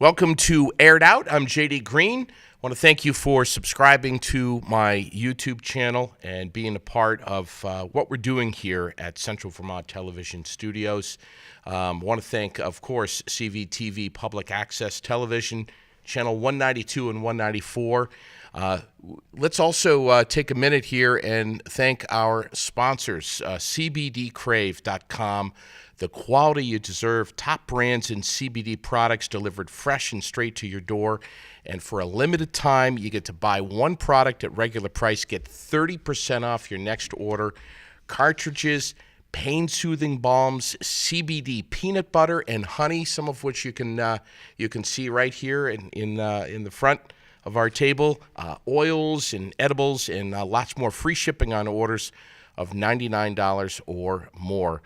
Welcome to Aired Out. I'm JD Green. I want to thank you for subscribing to my YouTube channel and being a part of what we're doing here at Central Vermont Television Studios. I want to thank, of course, CVTV Public Access Television, Channel 192 and 194. Let's also take a minute here and thank our sponsors, CBDcrave.com. The quality you deserve, top brands in CBD products delivered fresh and straight to your door. And for a limited time, you get to buy one product at regular price, get 30% off your next order. Cartridges, pain-soothing balms, CBD peanut butter and honey, some of which you can see right here in the front of our table. Oils and edibles and lots more. Free shipping on orders of $99 or more.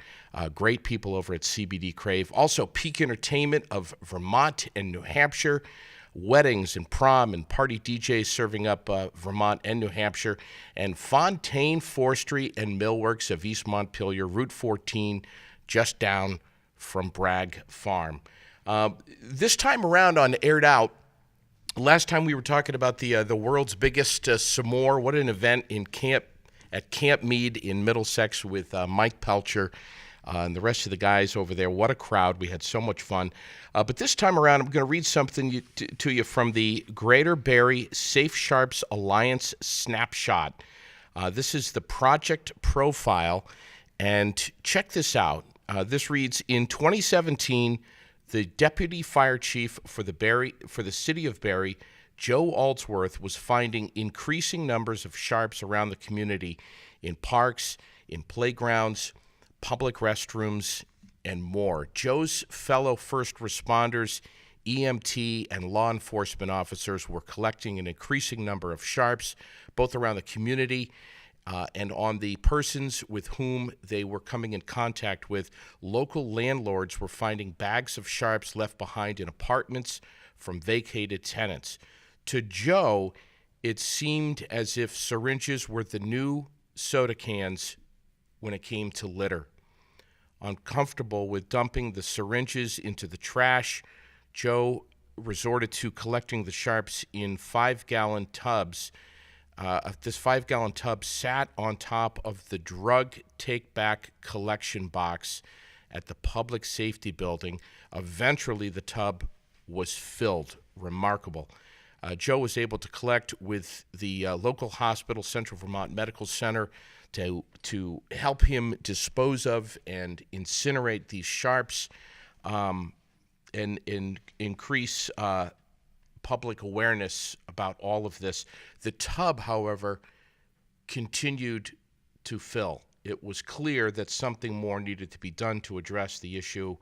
Great people over at CBD Crave. Also, Peak Entertainment of Vermont and New Hampshire. Weddings and prom and party DJs serving up Vermont and New Hampshire. And Fontaine Forestry and Millworks of East Montpelier, Route 14, just down from Bragg Farm. This time around on Aired Out, last time we were talking about the world's biggest s'more. What an event at Camp Mead in Middlesex with Mike Pelcher and the rest of the guys over there. What a crowd. We had so much fun. But this time around, I'm going to read something to you from the Greater Barre Safe Sharps Alliance Snapshot. This is the project profile, and check this out. This reads, in 2017, the deputy fire chief for the city of Barre, Joe Aldsworth, was finding increasing numbers of sharps around the community in parks, in playgrounds, public restrooms, and more. Joe's fellow first responders, EMT, and law enforcement officers were collecting an increasing number of sharps, both around the community and on the persons with whom they were coming in contact with. Local landlords were finding bags of sharps left behind in apartments from vacated tenants. To Joe, it seemed as if syringes were the new soda cans when it came to litter. Uncomfortable with dumping the syringes into the trash, Joe resorted to collecting the sharps in 5-gallon tubs. This 5-gallon tub sat on top of the drug take-back collection box at the public safety building. Eventually, the tub was filled. Remarkable. Joe was able to collect with the local hospital, Central Vermont Medical Center, to help him dispose of and incinerate these sharps and increase public awareness about all of this. The tub, however, continued to fill. It was clear that something more needed to be done to address the issue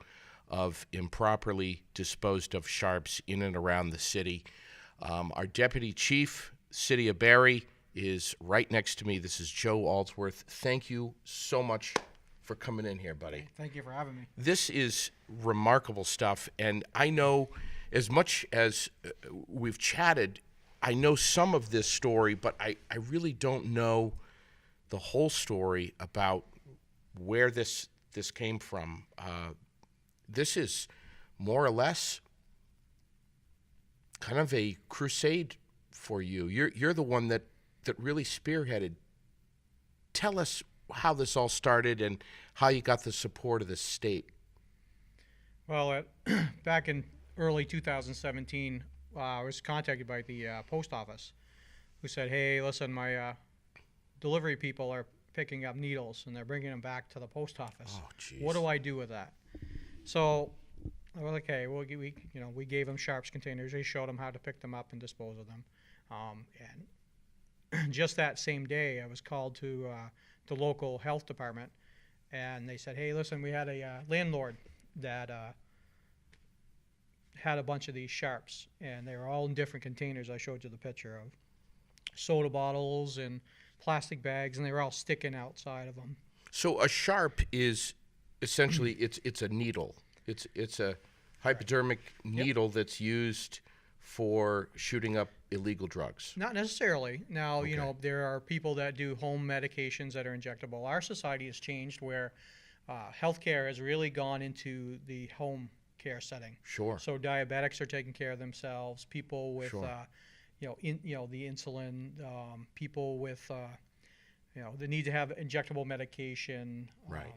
of improperly disposed of sharps in and around the city. Our deputy chief, City of Barre, is right next to me. This is Joe Aldsworth. Thank you so much for coming in here, buddy. Thank you for having me. This is remarkable stuff, and I know as much as we've chatted, I know some of this story, but I really don't know the whole story about where this came from. This is more or less kind of a crusade for you. You're the one that really spearheaded. Tell us how this all started and how you got the support of the state. Well, back in early 2017, I was contacted by the post office, who said, "Hey, listen, my delivery people are picking up needles and they're bringing them back to the post office. Oh, geez. What do I do with that?" So I was like, "Okay, well, we gave them sharps containers. We showed them how to pick them up and dispose of them, and just that same day, I was called to the local health department, and they said, "Hey, listen, we had a landlord that had a bunch of these sharps, and they were all in different containers. I showed you the picture of soda bottles and plastic bags, and they were all sticking outside of them." So a sharp is essentially it's a needle. It's a hypodermic needle that's used for shooting up illegal drugs. Not necessarily. Now, Okay. there are people that do home medications that are injectable. Our society has changed where healthcare has really gone into the home care setting. Sure. So diabetics are taking care of themselves. People with, Sure. the insulin. People with, the need to have injectable medication. Right.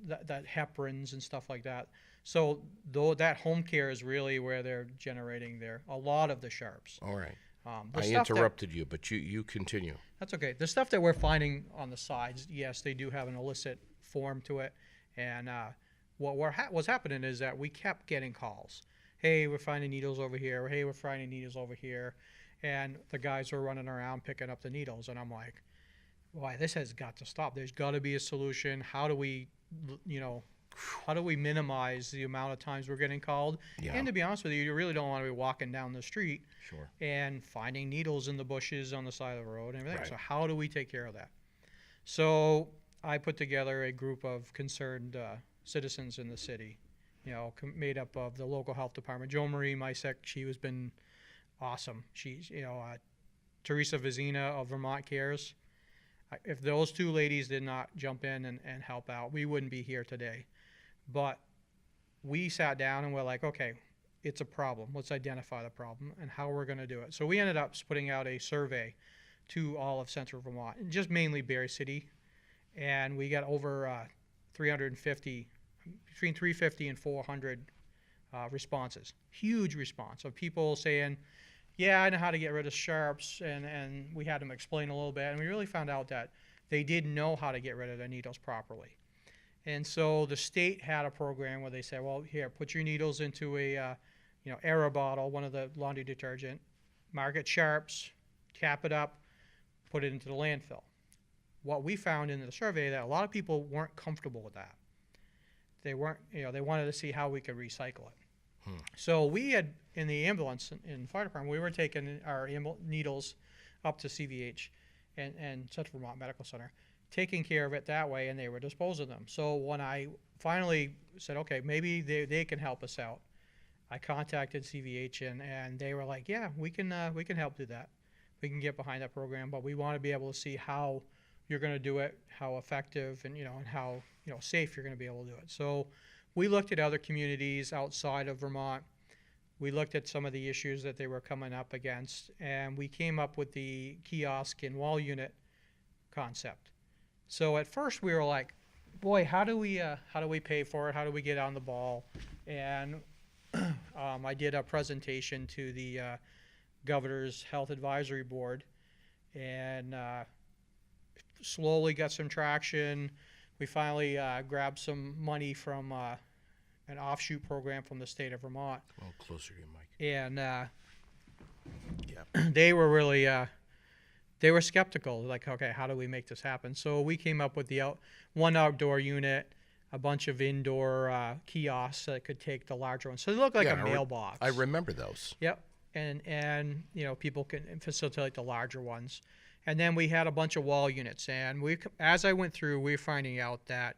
That heparins and stuff like that. So though that home care is really where they're generating a lot of the sharps. All right. The I stuff interrupted you, but you continue. That's okay. The stuff that we're finding on the sides, yes, they do have an illicit form to it. And what's happening is that we kept getting calls. Hey, we're finding needles over here. Hey, we're finding needles over here. And the guys were running around picking up the needles. And I'm like, why, this has got to stop. There's got to be a solution. How do we minimize the amount of times we're getting called? Yeah. And to be honest with you really don't want to be walking down the street Sure. and finding needles in the bushes on the side of the road and everything. Right. So how do we take care of that? So I put together a group of concerned citizens in the city, made up of the local health department. Jo Marie Mysek, she has been awesome. She's, Teresa Vizina of Vermont Cares. If those two ladies did not jump in and help out, we wouldn't be here today. But we sat down and we're like, okay, it's a problem. Let's identify the problem and how we're going to do it. So we ended up putting out a survey to all of central Vermont, and just mainly Barre City. And we got over 350, between 350 and 400 responses. Huge response of people saying, yeah, I know how to get rid of sharps, and we had them explain a little bit, and we really found out that they didn't know how to get rid of the needles properly. And so the state had a program where they said, well, here, put your needles into a Era bottle, one of the laundry detergent, mark it sharps, cap it up, put it into the landfill. What we found in the survey that a lot of people weren't comfortable with that. They weren't, they wanted to see how we could recycle it. So we had, in the ambulance, in the fire department, we were taking our needles up to CVH and Central Vermont Medical Center, taking care of it that way, and they were disposing of them. So when I finally said, okay, maybe they can help us out, I contacted CVH, and they were like, yeah, we can help do that. We can get behind that program, but we want to be able to see how you're going to do it, how effective, and and how safe you're going to be able to do it. So we looked at other communities outside of Vermont. We looked at some of the issues that they were coming up against, and we came up with the kiosk and wall unit concept. So at first we were like, boy, how do we pay for it? How do we get on the ball? And I did a presentation to the Governor's Health Advisory Board, and slowly got some traction. We finally grabbed some money from an offshoot program from the state of Vermont. Oh, closer to your mic. And Yeah. they were really, they were skeptical, like, okay, how do we make this happen? So we came up with one outdoor unit, a bunch of indoor kiosks that could take the larger ones. So they look like a mailbox. I remember those. Yep. And people can facilitate the larger ones. And then we had a bunch of wall units. And as I went through, we were finding out that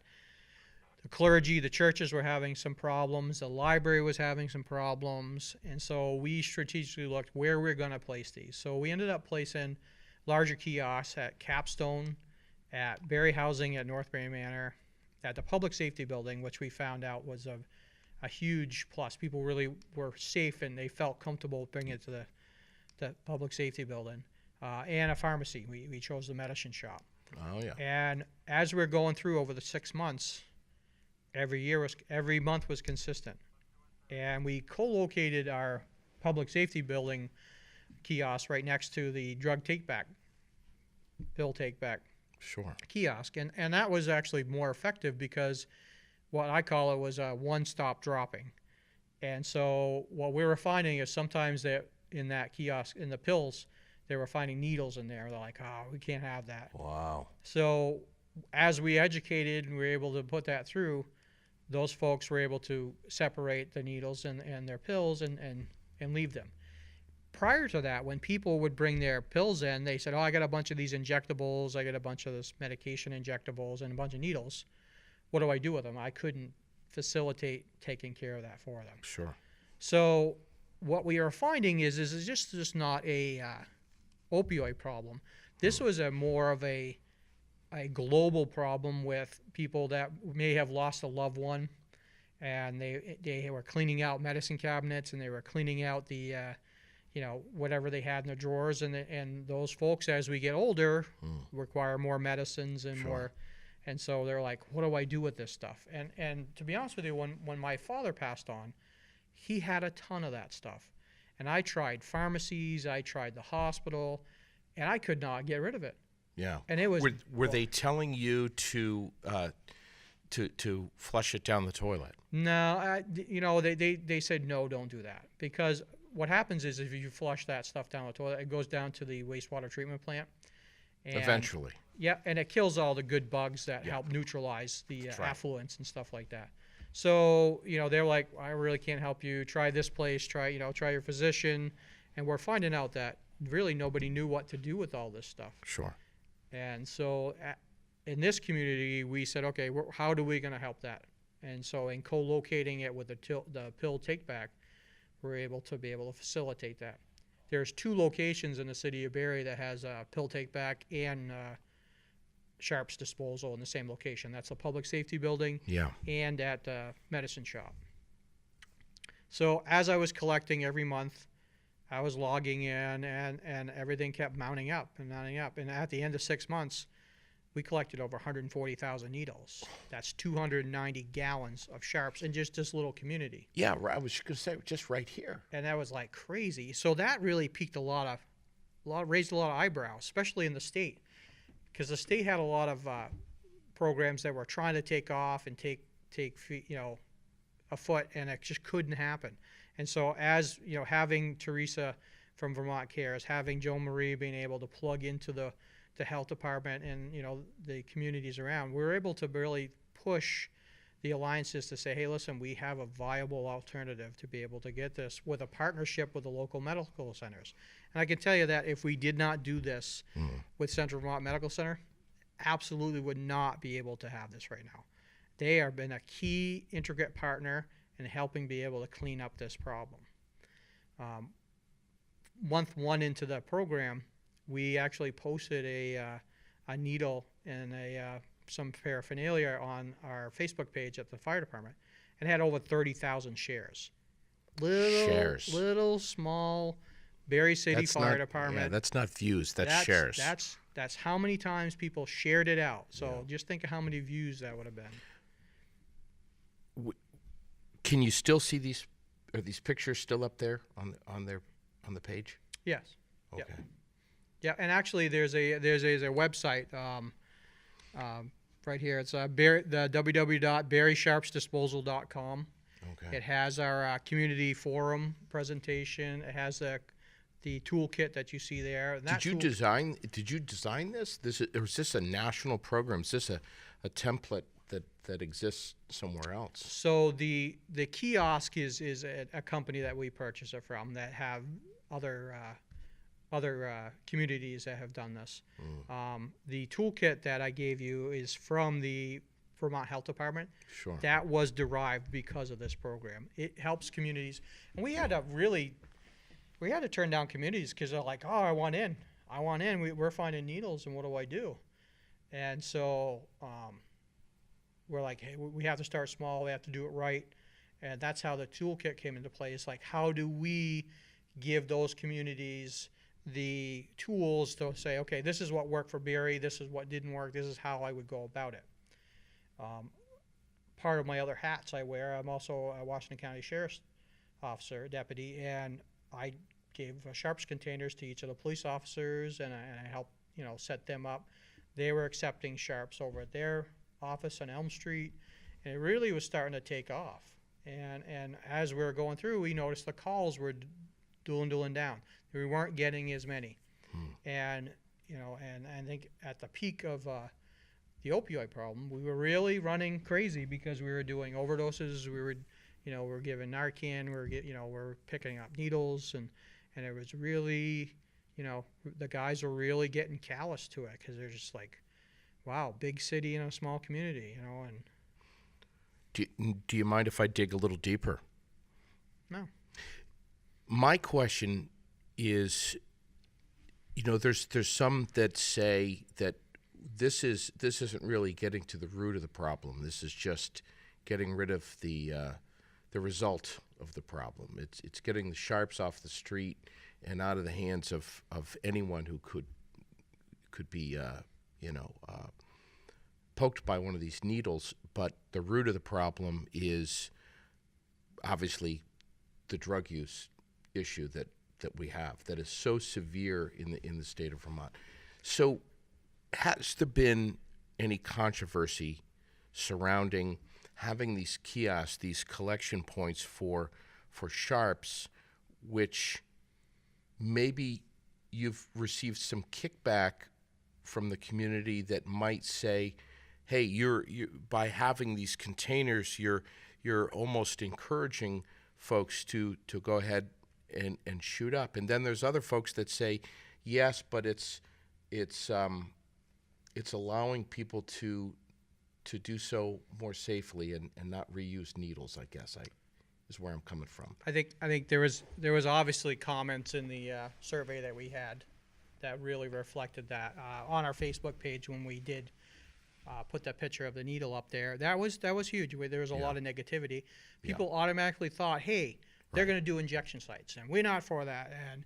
the clergy, the churches were having some problems. The library was having some problems. And so we strategically looked where we're going to place these. So we ended up placing larger kiosks at Capstone, at Barre Housing at North Barre Manor, at the Public Safety Building, which we found out was a huge plus. People really were safe and they felt comfortable bringing it to the Public Safety Building. And a pharmacy. We chose the medicine shop. Oh, yeah. And as we're going through over the 6 months, every month was consistent. And we co-located our Public Safety Building kiosk right next to the drug take-back, pill take-back Sure. kiosk. And that was actually more effective because what I call it was a one-stop dropping. And so what we were finding is sometimes that in that kiosk, in the pills, they were finding needles in there. They're like, oh, we can't have that. Wow. So as we educated and we were able to put that through, those folks were able to separate the needles and their pills and leave them. Prior to that, when people would bring their pills in, they said, oh, I got a bunch of these injectables, I got a bunch of this medication injectables and a bunch of needles. What do I do with them? I couldn't facilitate taking care of that for them. Sure. So what we are finding is it's just not a opioid problem. This was more of a global problem with people that may have lost a loved one, and they were cleaning out medicine cabinets, and they were cleaning out the whatever they had in their drawers, and those folks, as we get older, require more medicines and more, and so they're like, what do I do with this stuff? And to be honest with you, when my father passed on, he had a ton of that stuff, and I tried pharmacies, I tried the hospital, and I could not get rid of it. Yeah. And it was. Were they telling you to flush it down the toilet? No, they said no, don't do that, because what happens is if you flush that stuff down the toilet, it goes down to the wastewater treatment plant. And, Eventually. Yeah, and it kills all the good bugs that help neutralize the right. affluents and stuff like that. So they're like, I really can't help you. Try this place. Try your physician. And we're finding out that really nobody knew what to do with all this stuff. Sure. And so in this community, we said, okay, how are we going to help that? And so in co-locating it with the pill take-back, we're able to facilitate that. There's 2 locations in the city of Barre that has pill take-back and sharps disposal in the same location. That's the public safety building and at medicine shop. So as I was collecting every month, I was logging in, and everything kept mounting up and mounting up. And at the end of 6 months, we collected over 140,000 needles. That's 290 gallons of sharps in just this little community. Yeah, I was going to say just right here. And that was like crazy. So that really piqued raised a lot of eyebrows, especially in the state, because the state had a lot of programs that were trying to take off and take afoot, and it just couldn't happen. And so as having Teresa from Vermont Cares, having Joe Marie being able to plug into the health department and the communities around, we were able to really push the alliances to say, hey, listen, we have a viable alternative to be able to get this with a partnership with the local medical centers. And I can tell you that if we did not do this with Central Vermont Medical Center, absolutely would not be able to have this right now. They have been a key intricate partner in helping be able to clean up this problem. Month 1 into the program, we actually posted a needle and some paraphernalia on our Facebook page at the fire department, and had over 30,000 shares. Little small Barre City Fire Department. Yeah, that's not views. That's shares. That's how many times people shared it out. So just think of how many views that would have been. Can you still see these? Are these pictures still up there on the page? Yes. Okay. Yeah, and actually, there's a website right here. It's the www.barresharpsdisposal.com. Okay. It has our community forum presentation. It has the toolkit that you see there. And Did you design this? Or is this a national program? Is this a template that exists somewhere else? So the kiosk is a company that we purchase it from that have other communities that have done this. The toolkit that I gave you is from the Vermont Health Department. Sure. That was derived because of this program. It helps communities, and we had to turn down communities because they're like, oh, I want in. We're finding needles, and what do I do? And so we're like, hey, we have to start small. We have to do it right, and that's how the toolkit came into play. It's like, how do we give those communities the tools to say, okay, this is what worked for Barre, this is what didn't work, this is how I would go about it. Part of my other hats I wear, I'm also a Washington County Sheriff's Officer, deputy, and I gave sharps containers to each of the police officers, and I helped set them up. They were accepting sharps over at their office on Elm Street, and it really was starting to take off. And as we were going through, we noticed the calls were dwindling down. We weren't getting as many. And I think at the peak of the opioid problem, we were really running crazy because we were doing overdoses. We were giving Narcan. We're picking up needles, and it was really, the guys were really getting callous to it because they're just like, wow, big city in a small community, And do you mind if I dig a little deeper? No. My question is, there's some that say that this isn't really getting to the root of the problem. This is just getting rid of the result of the problem. It's getting the sharps off the street and out of the hands of anyone who could be poked by one of these needles. But the root of the problem is obviously the drug use issue that we have that is so severe in the state of Vermont. So has there been any controversy surrounding having these kiosks, these collection points for sharps, which maybe you've received some kickback from the community that might say, hey, you by having these containers, you're almost encouraging folks to go ahead and shoot up. And then there's other folks that say, yes, but it's allowing people to do so more safely and not reuse needles, I guess is where I'm coming from. I think there was obviously comments in the survey that we had that really reflected that on our Facebook page when we did put that picture of the needle up there. That was huge. There was a lot of negativity. People automatically thought, hey, they're going to do injection sites, and we're not for that. And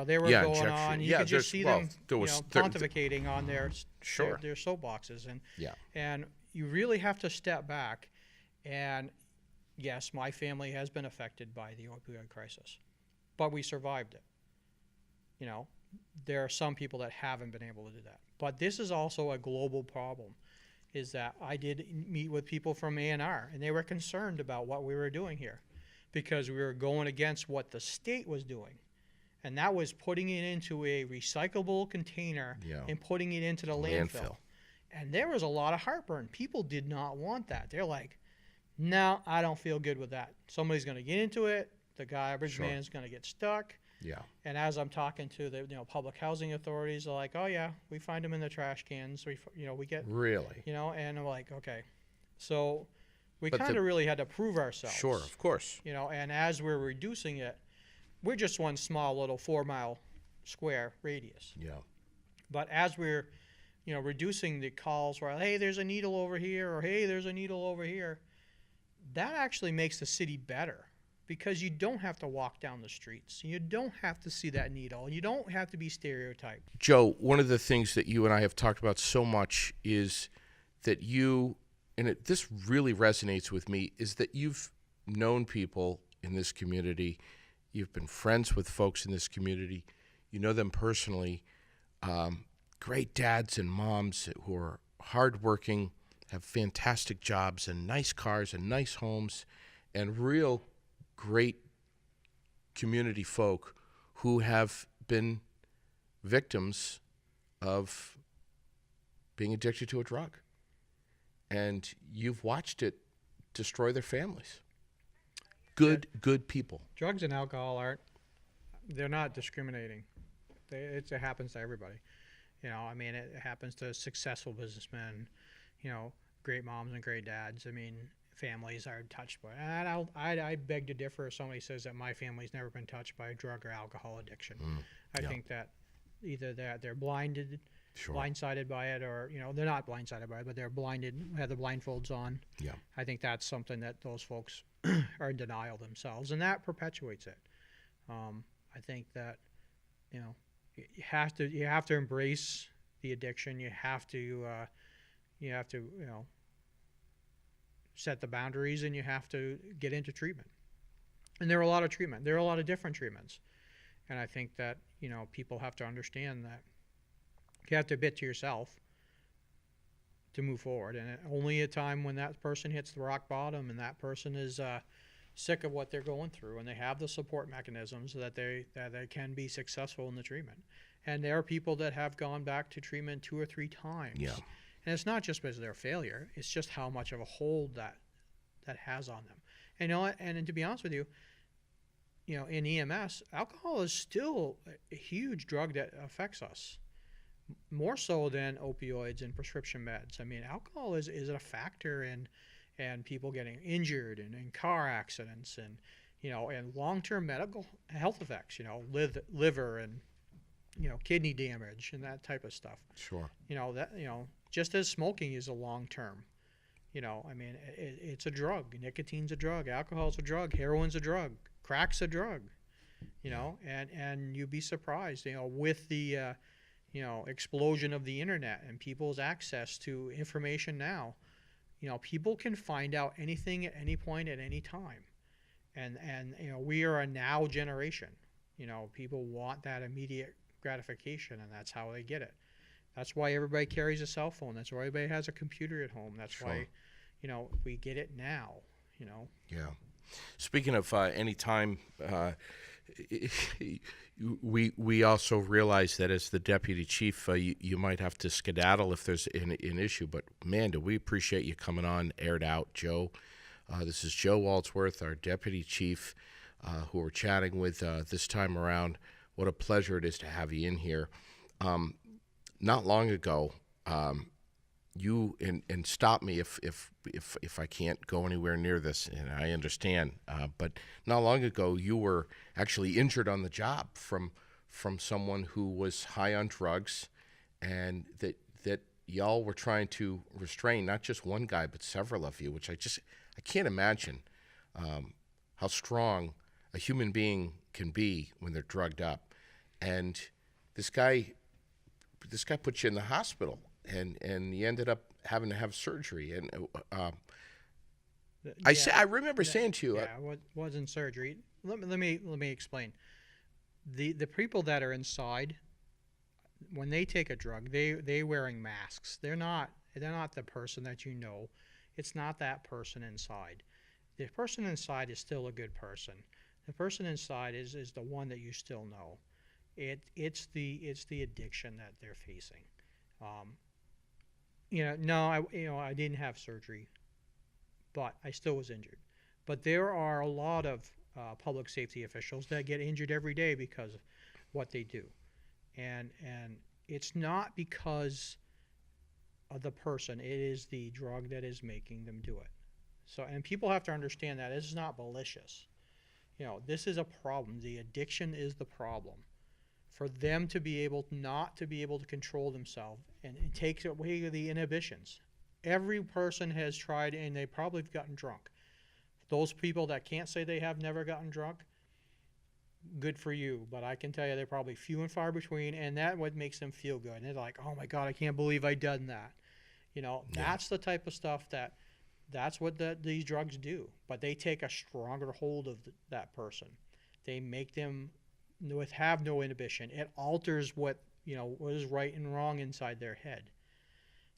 they were going on. You could just see them pontificating on their soapboxes, and you really have to step back. And yes, my family has been affected by the opioid crisis, but we survived it. There are some people that haven't been able to do that. But this is also a global problem, is that I did meet with people from A&R, and they were concerned about what we were doing here because we were going against what the state was doing. And that was putting it into a recyclable container and putting it into the landfill. And there was a lot of heartburn. People did not want that. They're like, no, I don't feel good with that. Somebody's going to get into it. The garbage man is going to get stuck. Yeah. And as I'm talking to the public housing authorities, they're like, oh yeah, we find them in the trash cans. We get really, and I'm like, okay, so we kind of really had to prove ourselves. Sure, of course. And as we're reducing it, we're just one small little 4-mile square radius. Yeah. But as we're reducing the calls where, hey, there's a needle over here, or hey, there's a needle over here, that actually makes the city better. Because you don't have to walk down the streets. You don't have to see that needle. You don't have to be stereotyped. Joe, one of the things that you and I have talked about so much is that this really resonates with me, is that you've known people in this community. You've been friends with folks in this community. You know them personally. Great dads and moms who are hardworking, have fantastic jobs and nice cars and nice homes, and real great community folk who have been victims of being addicted to a drug. And you've watched it destroy their families. Good people. Drugs and alcohol they're not discriminating. It happens to everybody. It happens to successful businessmen, great moms and great dads. Families are touched by it. And I beg to differ if somebody says that my family's never been touched by drug or alcohol addiction. I think that either they're blindsided by it, or they're not blindsided by it, but they're blinded, have the blindfolds on. Yeah. I think that's something that those folks are in denial themselves, and that perpetuates it. I think that you have to embrace the addiction. You have to set the boundaries, and you have to get into treatment. And there are a lot of treatment. There are a lot of different treatments. And I think that, people have to understand that you have to admit to yourself to move forward. And only a time when that person hits the rock bottom and that person is sick of what they're going through and they have the support mechanisms that they can be successful in the treatment. And there are people that have gone back to treatment 2 or 3 times. Yeah. And it's not just because of their failure. It's just how much of a hold that has on them. And and to be honest with you, in EMS, alcohol is still a huge drug that affects us, more so than opioids and prescription meds. Alcohol is a factor in people getting injured and in car accidents and and long-term medical health effects. Liver and kidney damage and that type of stuff. Sure. Just as smoking is a long-term, You know, I mean, it's a drug. Nicotine's a drug. Alcohol's a drug. Heroin's a drug. Crack's a drug. You know, and you'd be surprised, you know, with the you know, explosion of the internet and people's access to information now. You know, people can find out anything at any point at any time. And you know, we are a now generation. You know, people want that immediate gratification, and that's how they get it. That's why everybody carries a cell phone. That's why everybody has a computer at home. That's why, you know, we get it now, you know. Yeah. Speaking of any time, we also realize that as the deputy chief, you might have to skedaddle if there's an issue. But man, do we appreciate you coming on, aired out, Joe. This is Joe Aldsworth, our deputy chief, who we're chatting with this time around. What a pleasure it is to have you in here. Not long ago, you and stop me if I can't go anywhere near this, and I understand. But not long ago, you were actually injured on the job from someone who was high on drugs, and that y'all were trying to restrain not just one guy but several of you, which I can't imagine how strong a human being can be when they're drugged up. And this guy put you in the hospital, and you ended up having to have surgery. And I remember saying to you, it wasn't surgery. Let me explain. The people that are inside, when they take a drug, they wearing masks. They're not the person that you know. It's not that person inside. The person inside is still a good person. The person inside is the one that you still know. It's the addiction that they're facing. You know, no, I didn't have surgery, but I still was injured. But there are a lot of public safety officials that get injured every day because of what they do, and it's not because of the person. It is the drug that is making them do it. So, and people have to understand that this is not malicious. You know, this is a problem. The addiction is the problem. For them to be able not to be able to control themselves, and it takes away the inhibitions. Every person has tried, and they probably have gotten drunk. Those people that can't say they have never gotten drunk, good for you. But I can tell you they're probably few and far between, and that's what makes them feel good. And they're like, oh my God, I can't believe I done that. You know, that's the type of stuff that's what these drugs do. But they take a stronger hold of that person. They make them have no inhibition. It alters what is right and wrong inside their head.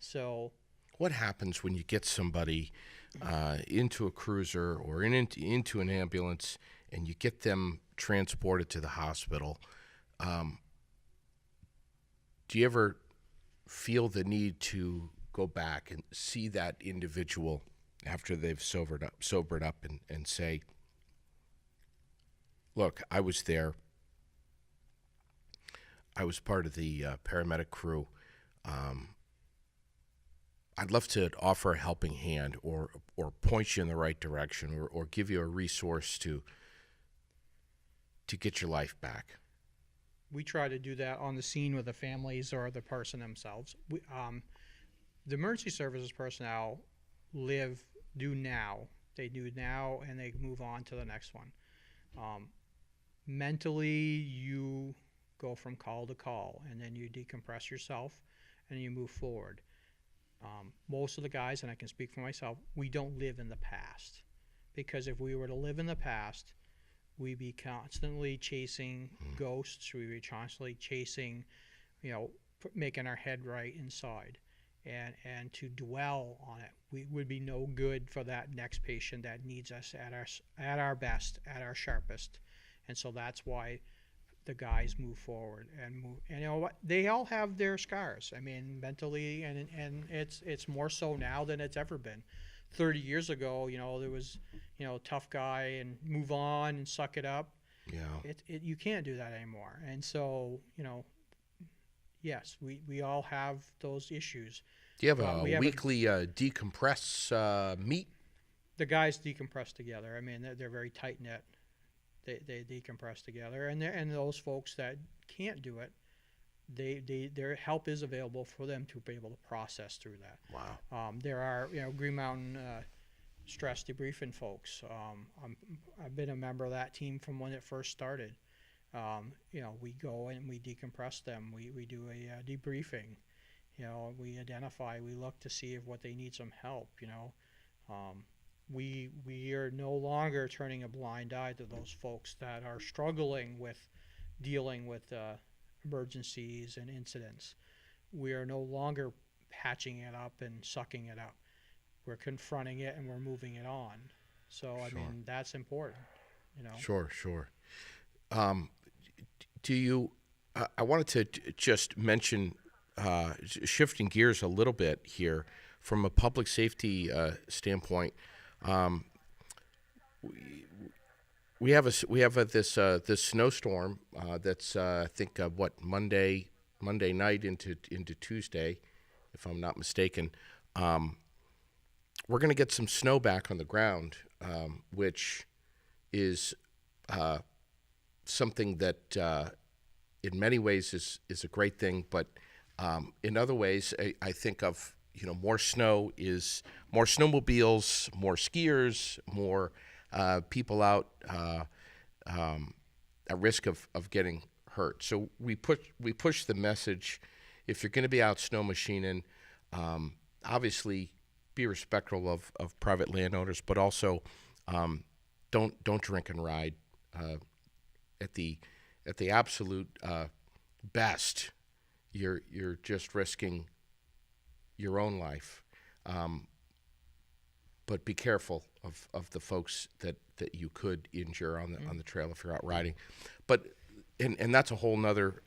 So what happens when you get somebody into a cruiser or into an ambulance and you get them transported to the hospital? Do you ever feel the need to go back and see that individual after they've sobered up and say, look, I was there. I was part of the paramedic crew. I'd love to offer a helping hand or point you in the right direction or give you a resource to get your life back. We try to do that on the scene with the families or the person themselves. The emergency services personnel do now. They do now, and they move on to the next one. Mentally, you go from call to call, and then you decompress yourself, and you move forward. Most of the guys, and I can speak for myself, we don't live in the past. Because if we were to live in the past, we'd be constantly chasing ghosts. We'd be constantly chasing, making our head right inside. And to dwell on it, we would be no good for that next patient that needs us at our best, at our sharpest. And so that's why the guys move forward and you know what, they all have their scars. I mean, mentally, and it's more so now than it's ever been. 30 years ago, there was, tough guy and move on and suck it up. Yeah. You can't do that anymore. And so, yes, we all have those issues. Do you have a weekly decompress meet? The guys decompress together. I mean, they're very tight knit. They decompress together, and those folks that can't do it, their help is available for them to be able to process through that. Wow. There are, Green Mountain stress debriefing folks. I've been a member of that team from when it first started. We go and we decompress them. We do a debriefing. We identify, we look to see if what they need some help. We are no longer turning a blind eye to those folks that are struggling with dealing with emergencies and incidents. We are no longer patching it up and sucking it up. We're confronting it and we're moving it on. So, I mean, that's important, Sure. Do you, I wanted to just mention, shifting gears a little bit here, from a public safety standpoint. We have this snowstorm that's I think Monday night into Tuesday, if I'm not mistaken. We're going to get some snow back on the ground, which is something that in many ways is a great thing, but in other ways I think of more snow is more snowmobiles, more skiers, more people out at risk of getting hurt. So we push the message: if you're going to be out snow machining, obviously be respectful of private landowners, but also don't drink and ride. At the absolute best, you're just risking your own life. But be careful of the folks that you could injure on the trail if you're out riding. But and that's a whole nother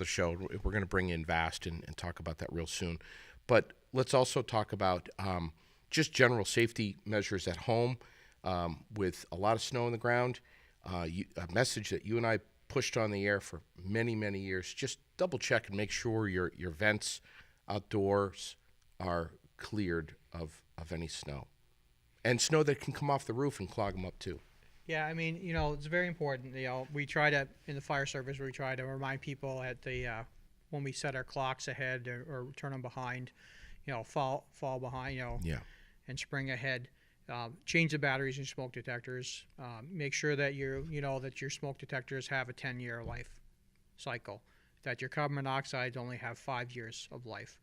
show. We're going to bring in Vast and talk about that real soon. But let's also talk about just general safety measures at home with a lot of snow on the ground. A message that you and I pushed on the air for many, many years. Just double check and make sure your vents outdoors are cleared of any snow. And snow that can come off the roof and clog them up too. Yeah, I mean, it's very important. We try to, in the fire service, we try to remind people at the when we set our clocks ahead or turn them behind, fall behind, and spring ahead. Change the batteries in smoke detectors. Make sure that that your smoke detectors have a 10-year life cycle. That your carbon monoxides only have 5 years of life.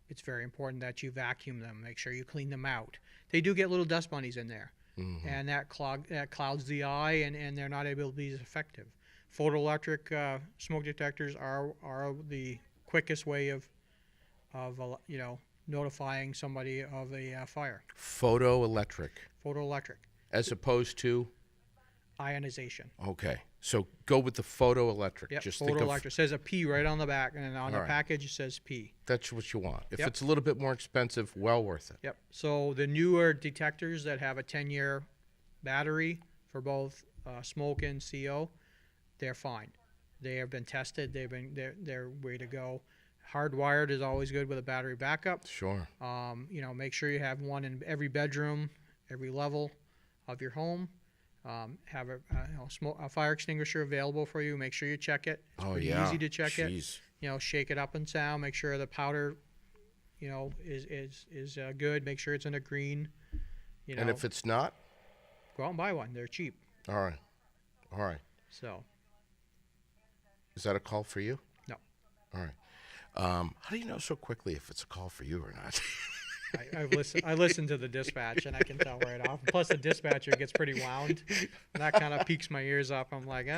It's very important that you vacuum them. Make sure you clean them out. They do get little dust bunnies in there, and that clouds the eye, and they're not able to be as effective. Photoelectric smoke detectors are the quickest way of notifying somebody of a fire. Photoelectric. As opposed to? Ionization. Okay. So go with the photoelectric. Yep, Just photoelectric. It says a P right on the back, and on the package it says P. That's what you want. If it's a little bit more expensive, well worth it. Yep. So the newer detectors that have a 10-year battery for both smoke and CO, they're fine. They have been tested. They're way to go. Hardwired is always good with a battery backup. Sure. Make sure you have one in every bedroom, every level of your home. Have a fire extinguisher available for you. Make sure you check it. It's pretty easy to check it. Shake it up and down. Make sure the powder, is good. Make sure it's in a green. And if it's not, go out and buy one. They're cheap. All right. So. Is that a call for you? No. All right. How do you know so quickly if it's a call for you or not? I listen to the dispatch, and I can tell right off. Plus, the dispatcher gets pretty wound. And that kind of piques my ears up. I'm like,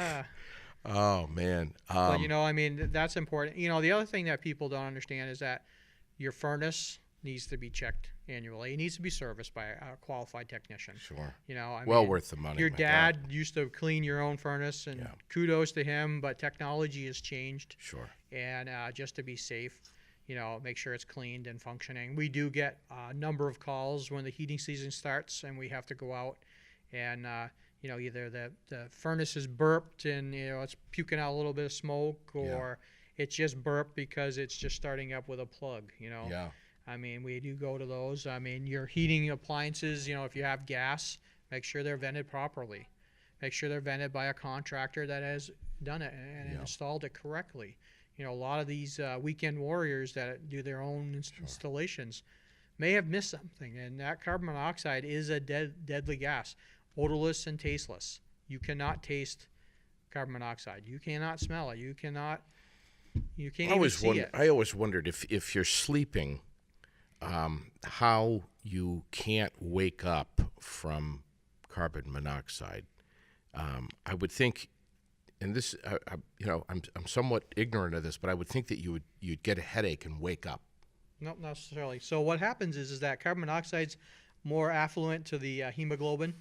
Oh, man. But, that's important. The other thing that people don't understand is that your furnace needs to be checked annually. It needs to be serviced by a qualified technician. Sure. Well worth the money. Your dad used to clean your own furnace, and kudos to him, but technology has changed. Sure. And just to be safe, make sure it's cleaned and functioning. We do get a number of calls when the heating season starts, and we have to go out and, either the furnace is burped and, it's puking out a little bit of smoke, or it's just burped because it's just starting up with a plug, Yeah. I mean, we do go to those. I mean, your heating appliances, if you have gas, make sure they're vented properly. Make sure they're vented by a contractor that has done it and installed it correctly. You know, a lot of these weekend warriors that do their own installations may have missed something, and that carbon monoxide is a deadly gas, odorless and tasteless. You cannot taste carbon monoxide. You cannot smell it. You can't even see it. I always wondered if you're sleeping, how you can't wake up from carbon monoxide. I would think, and this, I'm somewhat ignorant of this, but I would think that you'd get a headache and wake up. Not necessarily. So what happens is that carbon monoxide's more affluent to the hemoglobin.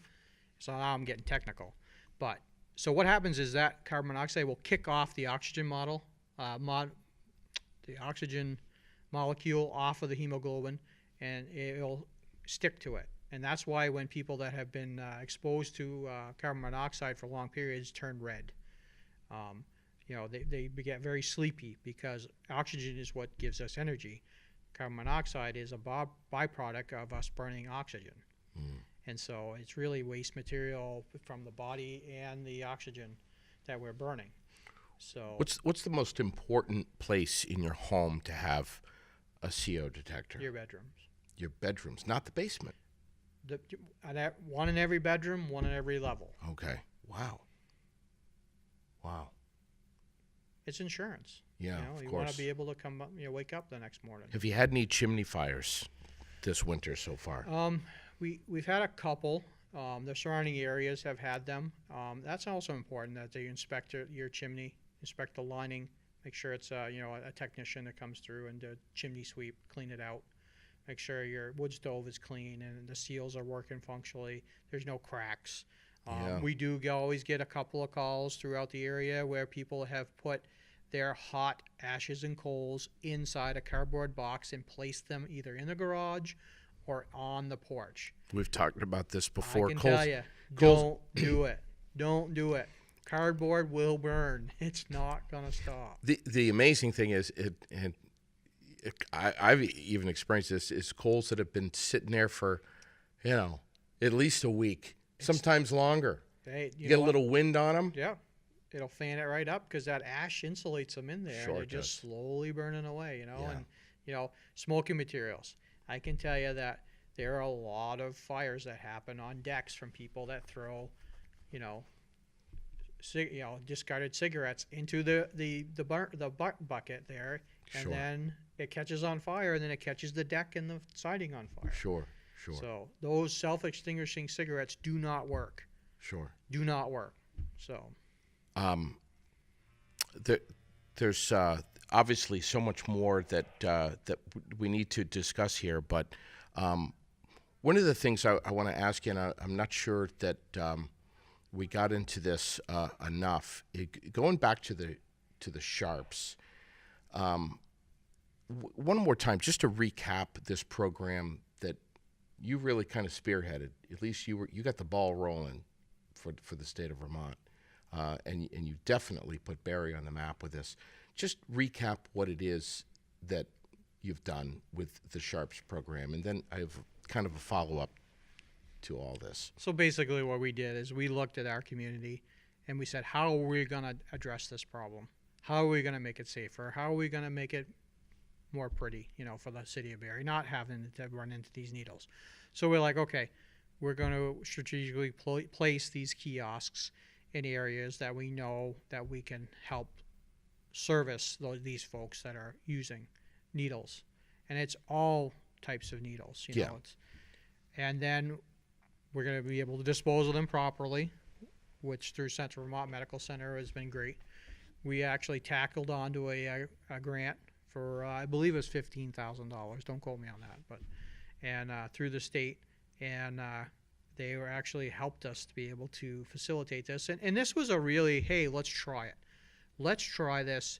So now I'm getting technical, but so what happens is that carbon monoxide will kick off the oxygen the oxygen molecule off of the hemoglobin, and it'll stick to it. And that's why when people that have been exposed to carbon monoxide for long periods turn red. They get very sleepy because oxygen is what gives us energy. Carbon monoxide is a byproduct of us burning oxygen. And so it's really waste material from the body and the oxygen that we're burning. So what's the most important place in your home to have a CO detector? Your bedrooms. Your bedrooms, not the basement. One in every bedroom, one in every level. Okay. Wow. It's insurance. Yeah, of course. You want to be able to come up, wake up the next morning. Have you had any chimney fires this winter so far? We've had a couple. The surrounding areas have had them. That's also important that they inspect your chimney, inspect the lining, make sure it's a technician that comes through and do a chimney sweep, clean it out, make sure your wood stove is clean and the seals are working functionally. There's no cracks. We do always get a couple of calls throughout the area where people have put their hot ashes and coals inside a cardboard box and placed them either in the garage or on the porch. We've talked about this before. I can tell you, don't do it. Don't do it. Cardboard will burn. It's not going to stop. The amazing thing is, I've even experienced this, is coals that have been sitting there for, at least a week, sometimes longer. Hey, you get a little wind on them. Yeah. It'll fan it right up because that ash insulates them in there. Sure, and they're just slowly burning away, And, smoking materials. I can tell you that there are a lot of fires that happen on decks from people that throw, discarded cigarettes into the bucket there, and then it catches on fire, and then it catches the deck and the siding on fire. Sure. So those self-extinguishing cigarettes do not work. Sure. Do not work. So. There's obviously so much more that we need to discuss here, but one of the things I want to ask you, and I'm not sure that we got into this enough, going back to the sharps. One more time, just to recap this program that you really kind of spearheaded. At least you got the ball rolling for the state of Vermont. And you definitely put Barre on the map with this. Just recap what it is that you've done with the Sharps program, and then I have kind of a follow-up to all this. So basically what we did is we looked at our community and we said, how are we going to address this problem? How are we going to make it safer? How are we going to make it more pretty, for the city of Barre, not having to run into these needles? So we're like, okay, we're going to strategically place these kiosks in areas that we know that we can help service these folks that are using needles. And it's all types of needles, and then we're going to be able to dispose of them properly, which through Central Vermont Medical Center has been great. We actually tackled onto a grant for, I believe it was $15,000. Don't quote me on that, but through the state, and they were actually helped us to be able to facilitate this. And this was a really, hey, let's try it. Let's try this.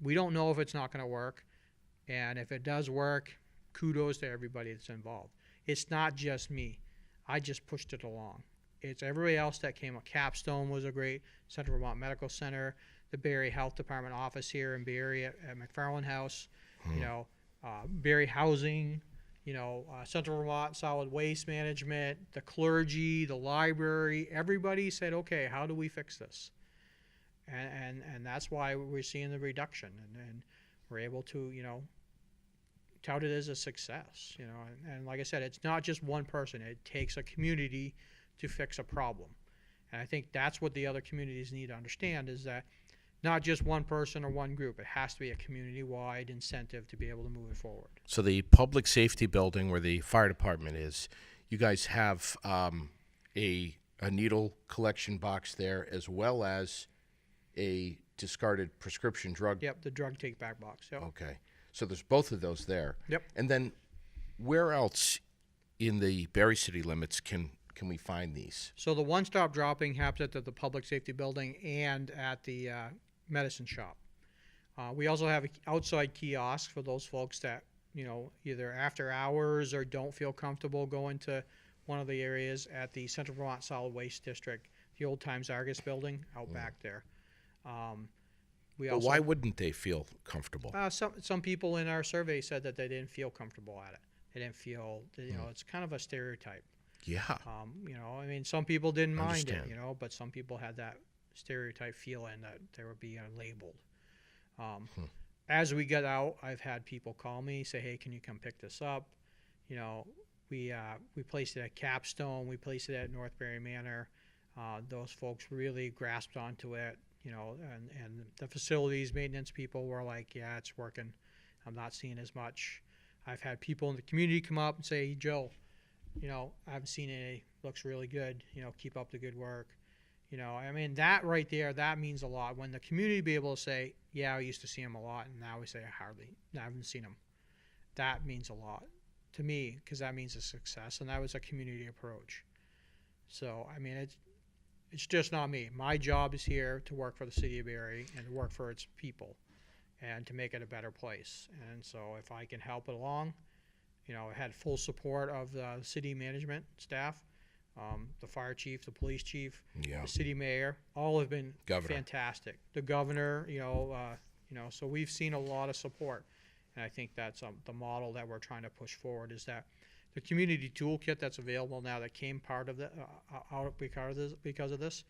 We don't know if it's not going to work. And if it does work, kudos to everybody that's involved. It's not just me. I just pushed it along. It's everybody else that came up. Capstone was a great, Central Vermont Medical Center, the Barre Health Department office here in Barre at McFarland House, Barre Housing, Central Vermont Solid Waste Management, the clergy, the library, everybody said, okay, how do we fix this? and that's why we're seeing the reduction, and we're able to, tout it as a success, and like I said, it's not just one person. It takes a community to fix a problem. And I think that's what the other communities need to understand, is that not just one person or one group. It has to be a community-wide incentive to be able to move it forward. So the public safety building where the fire department is, you guys have a needle collection box there, as well as a discarded prescription drug. Yep, the drug take-back box. Yep. Okay. So there's both of those there. Yep. And then where else in the Barre city limits can we find these? So the one-stop dropping happens at the public safety building and at the medicine shop. We also have outside kiosks for those folks that, either after hours or don't feel comfortable going to one of the areas at the Central Vermont Solid Waste District, the old Times Argus building out back there. But why wouldn't they feel comfortable? Some people in our survey said that they didn't feel comfortable at it. They didn't feel, it's kind of a stereotype. Yeah. Some people didn't mind it, Understand. but some people had that stereotype feeling that they were being labeled. As we get out, I've had people call me, say, hey, can you come pick this up? We placed it at Capstone. We placed it at North Barre Manor. Those folks really grasped onto it, and the facilities maintenance people were like, yeah, it's working. I'm not seeing as much. I've had people in the community come up and say, Joe, I haven't seen any, looks really good, keep up the good work. That right there, that means a lot. When the community be able to say, yeah, I used to see them a lot, and now we say I haven't seen them. That means a lot to me, because that means a success, and that was a community approach. So, it's just not me. My job is here to work for the city of Barre and to work for its people and to make it a better place. And so if I can help it along, I had full support of the city management staff, the fire chief, the police chief, the city mayor, all have been fantastic. The governor, so we've seen a lot of support. And I think that's the model that we're trying to push forward, is that the community toolkit that's available now that came part of out because of this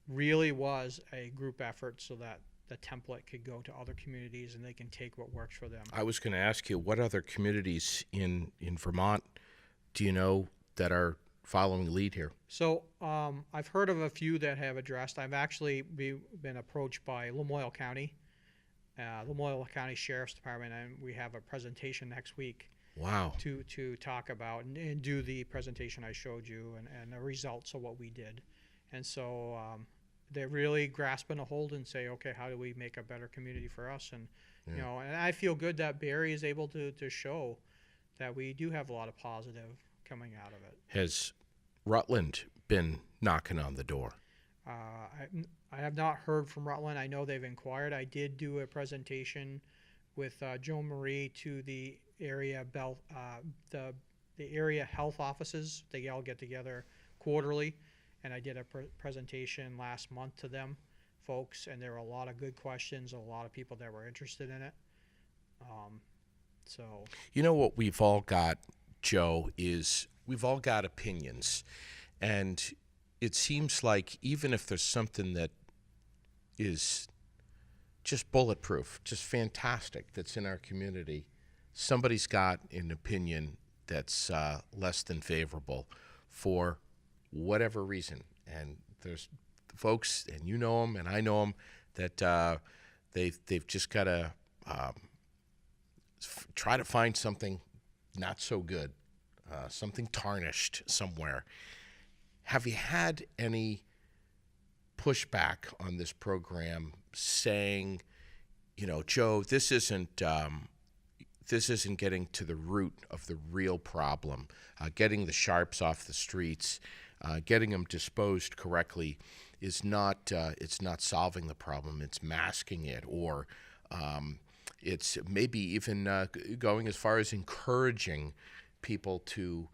really was a group effort, so that the template could go to other communities and they can take what works for them. I was going to ask you, what other communities in Vermont do you know that are following lead here? So I've heard of a few that have addressed. I've actually been approached by Lamoille County, Lamoille County Sheriff's Department, and we have a presentation next week. Wow. To talk about and do the presentation I showed you and the results of what we did. And so they're really grasping a hold and say, okay, how do we make a better community for us? And, and I feel good that Barre is able to show that we do have a lot of positive coming out of it. Has Rutland been knocking on the door? I have not heard from Rutland. I know they've inquired. I did do a presentation with Joe Marie to the area the area health offices. They all get together quarterly, and I did a presentation last month to them folks, and there were a lot of good questions, a lot of people that were interested in it. So what we've all got, Joe, is we've all got opinions, and it seems like even if there's something that is just bulletproof, just fantastic, that's in our community, somebody's got an opinion that's less than favorable for whatever reason. And there's folks, and you know them, and I know them, that they've just got to try to find something not so good, something tarnished somewhere. Have you had any pushback on this program saying, Joe, this isn't getting to the root of the real problem, getting the sharps off the streets, getting them disposed correctly is not it's not solving the problem, it's masking it, or it's maybe even going as far as encouraging people to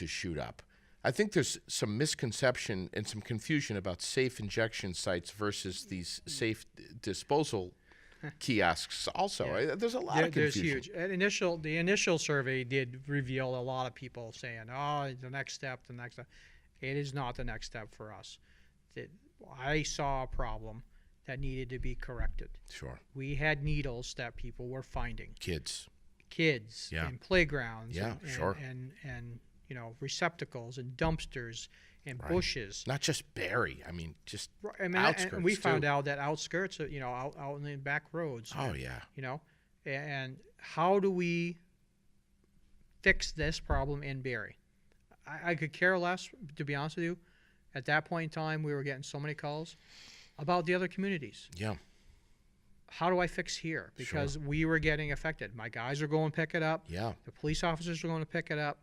shoot up. I think there's some misconception and some confusion about safe injection sites versus these safe disposal kiosks also. Yeah. Right? There's a lot of confusion. There's huge. The initial survey did reveal a lot of people saying, the next step. It is not the next step for us. I saw a problem that needed to be corrected. Sure. We had needles that people were finding. Kids. Kids in playgrounds. Yeah, sure. And you know, receptacles and dumpsters and Right. bushes. Not just Barre. I mean, just I mean, outskirts and we found too. out that outskirts, you know, out in the back roads. Oh yeah. You know, and how do we fix this problem in Barre? I could care less, to be honest with you. At that point in time, we were getting so many calls about the other communities. Yeah. How do I fix here? Because we were getting affected. My guys are going to pick it up. Yeah. The police officers are going to pick it up.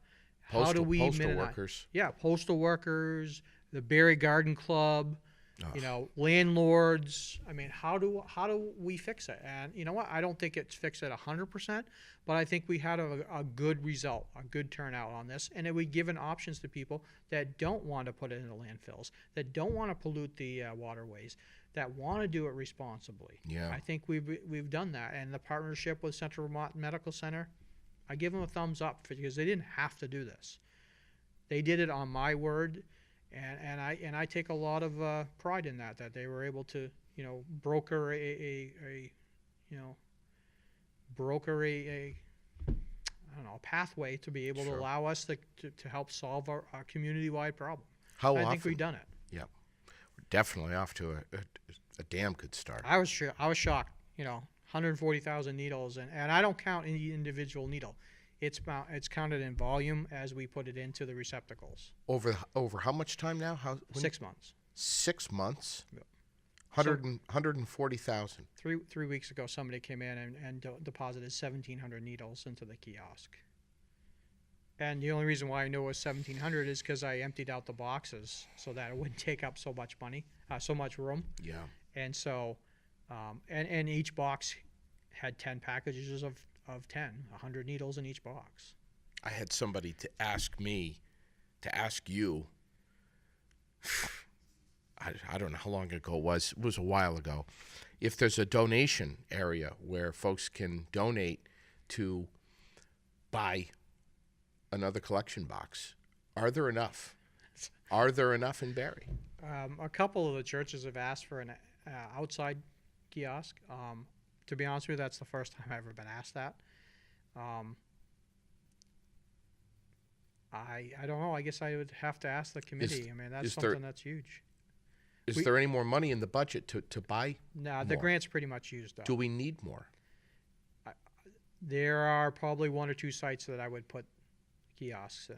Postal, How do we postal minimize? workers. Yeah, postal workers, the Barre Garden Club, Ugh. you know, landlords. I mean, how do we fix it? And you know what? I don't think it's fixed at 100%, but I think we had a good result, a good turnout on this, and it would given options to people that don't want to put it into landfills, that don't want to pollute the waterways, that want to do it responsibly. Yeah. I think we've done that, and the partnership with Central Vermont Medical Center, I give them a thumbs up because they didn't have to do this. They did it on my word, and I take a lot of pride in that they were able to, you know, broker a I don't know, a pathway to be able to allow us to help solve our community-wide problem. How I often? think we've done it. Yeah. We're definitely off to a damn good start. I was shocked, you know, 140,000 needles, and I don't count any individual needle. It's counted in volume as we put it into the receptacles. Over how much time now? 6 months. 6 months? Yep. 140,000. 3 weeks ago, somebody came in and deposited 1,700 needles into the kiosk. And the only reason why I know it was 1,700 is because I emptied out the boxes so that it wouldn't take up so much money, so much room. Yeah. And so, and each box had 10 packages of 10, 100 needles in each box. I had somebody to ask you, I don't know how long ago it was a while ago, if there's a donation area where folks can donate to buy another collection box. Are there enough? Are there enough in Barre? A couple of the churches have asked for an outside kiosk. To be honest with you, that's the first time I've ever been asked that. I don't know. I guess I would have to ask the committee. I mean, that's something that's huge. Is there any more money in the budget to buy? No, the grant's pretty much used up. Do we need more? There are probably 1 or 2 sites that I would put kiosks in.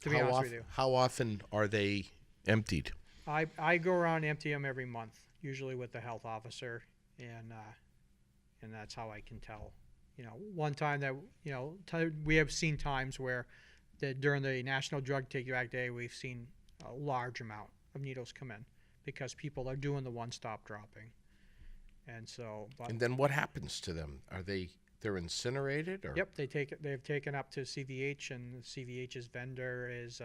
To be honest with you, how often are they emptied? I go around and empty them every month, usually with the health officer, and that's how I can tell. You know, one time that, you know, we have seen times where during the National Drug Take Back Day, we've seen a large amount of needles come in because people are doing the one-stop dropping. And so, and then what happens to them? They're incinerated, or? Yep, they've taken up to CVH, and CVH's vendor is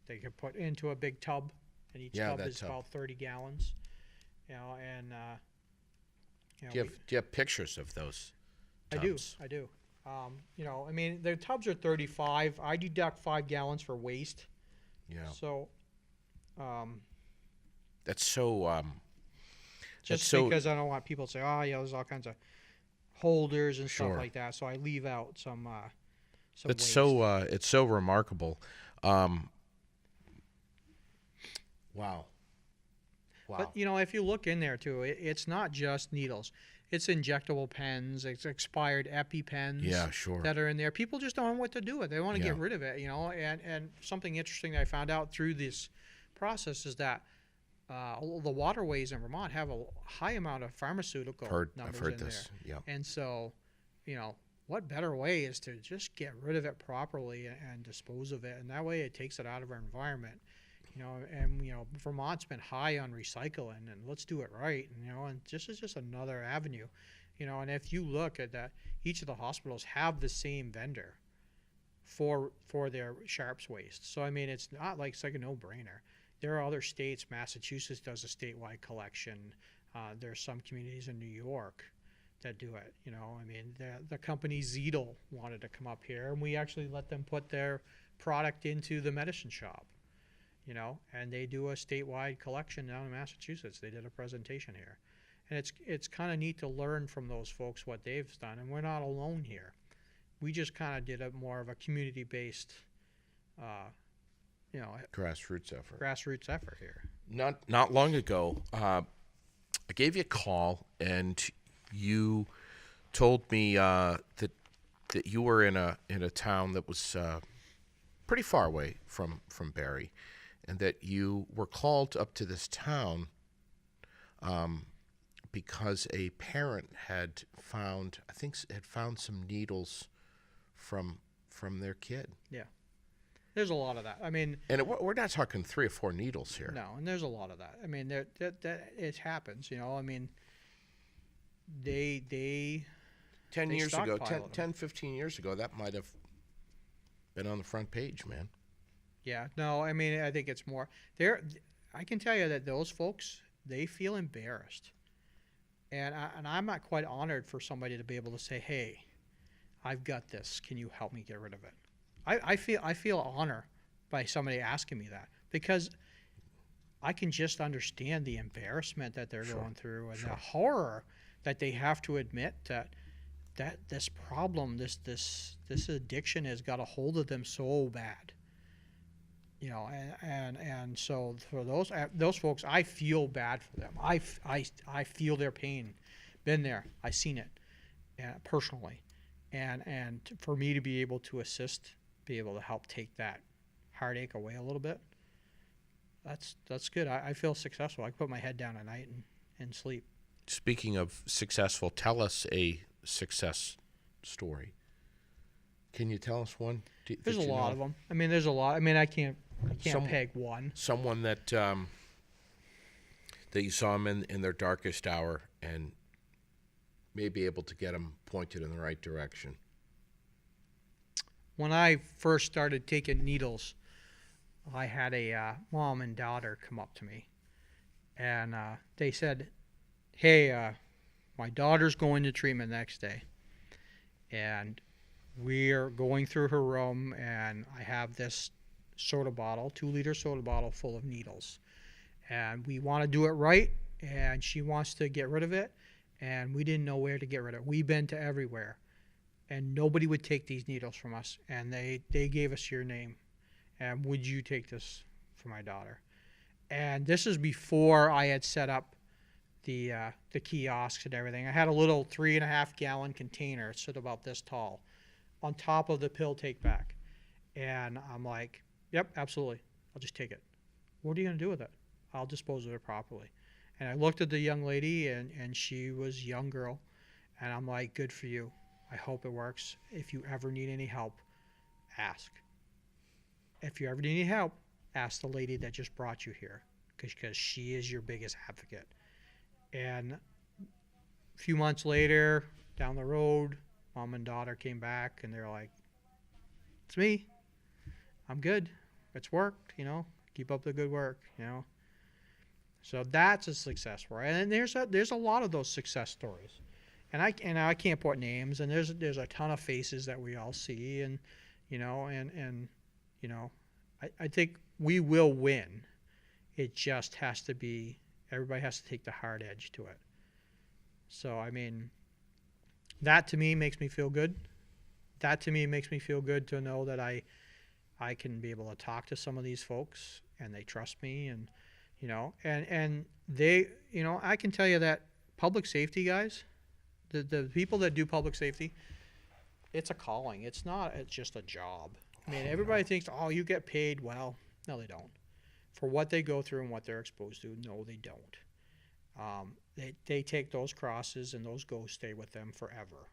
they can put into a big tub, and each tub is about 30 gallons. You know, and you know, do you have pictures of those tubs? I do. You know, I mean, the tubs are 35. I deduct 5 gallons for waste. Yeah. So, that's so. just because I don't want people to say, oh, yeah, there's all kinds of holders and stuff like that. So I leave out some It's waste. it's so remarkable. Wow. But, you know, if you look in there, too, it's not just needles. It's injectable pens. It's expired EpiPens that are in there. People just don't know what to do with it. They want to get rid of it, you know. And something interesting that I found out through this process is that the waterways in Vermont have a high amount of pharmaceutical numbers I've heard in this. there. Yeah. And so, you know, what better way is to just get rid of it properly and dispose of it. And that way it takes it out of our environment. You know, and, you know, Vermont's been high on recycling, and let's do it right. And, you know, and this is just another avenue, you know, and if you look at that, each of the hospitals have the same vendor for their sharps waste. So, I mean, it's not like, it's like a no-brainer. There are other states. Massachusetts does a statewide collection. There's some communities in New York that do it. You know, I mean, the company Zedel wanted to come up here, and we actually let them put their product into the medicine shop. and they do a statewide collection down in Massachusetts. They did a presentation here. And it's kind of neat to learn from those folks what they've done, and we're not alone here. We just kind of did a more of a community-based, Grassroots effort here. Not long ago, I gave you a call, and you told me that you were in a town that was pretty far away from Barre, and that you were called up to this town because a parent had found some needles from their kid. Yeah. There's a lot of that. I mean, and we're not talking 3 or 4 needles here. No, and there's a lot of that. I mean, that it happens. I mean, they 10 they years ago, stockpile them. 10, 15 years ago, that might have been on the front page, man. Yeah. No, I mean, I think it's more I can tell you that those folks, they feel embarrassed, and I'm not quite honored for somebody to be able to say, "Hey, I've got this. Can you help me get rid of it?" I feel honor by somebody asking me that, because I can just understand the embarrassment that they're going through, and the horror that they have to admit that this problem, this addiction has got a hold of them so bad. And so for those folks, I feel bad for them. I feel their pain. Been there. I've seen it personally. And for me to be able to assist, be able to help take that heartache away a little bit, that's good. I feel successful. I can put my head down at night and sleep. Speaking of successful, tell us a success story. Can you tell us one? There's a lot of them. I mean, there's a lot. I mean, I can't peg one. Someone that you saw them in their darkest hour and may be able to get them pointed in the right direction. When I first started taking needles, I had a mom and daughter come up to me, and they said, "Hey, my daughter's going to treatment next day, and we're going through her room, and I have this soda bottle, 2-liter soda bottle full of needles, and we want to do it right, and she wants to get rid of it, and we didn't know where to get rid of it. We've been to everywhere, and nobody would take these needles from us, and they gave us your name, and would you take this for my daughter?" And this is before I had set up the kiosks and everything. I had a little 3.5-gallon container, it's about this tall, on top of the pill take back. And I'm like, "Yep, absolutely. I'll just take it." "What are you going to do with it?" "I'll dispose of it properly." And I looked at the young lady, and she was a young girl. And I'm like, "Good for you. I hope it works. If you ever need any help, ask. If you ever need any help, ask the lady that just brought you here, because she is your biggest advocate." And a few months later, down the road, mom and daughter came back, and they're like, "It's me. I'm good. It's worked, Keep up the good work, So that's a success story. And there's a lot of those success stories. And I can't put names, and there's a ton of faces that we all see, and I think we will win. It just has to be, everybody has to take the hard edge to it. So I mean, that to me makes me feel good. That to me makes me feel good to know that I can be able to talk to some of these folks, and they trust me, and and they, I can tell you that public safety guys, the people that do public safety, it's a calling. It's just a job. I mean, everybody thinks, "Oh, you get paid well." No, they don't. For what they go through and what they're exposed to, no, they don't. They take those crosses, and those ghosts stay with them forever.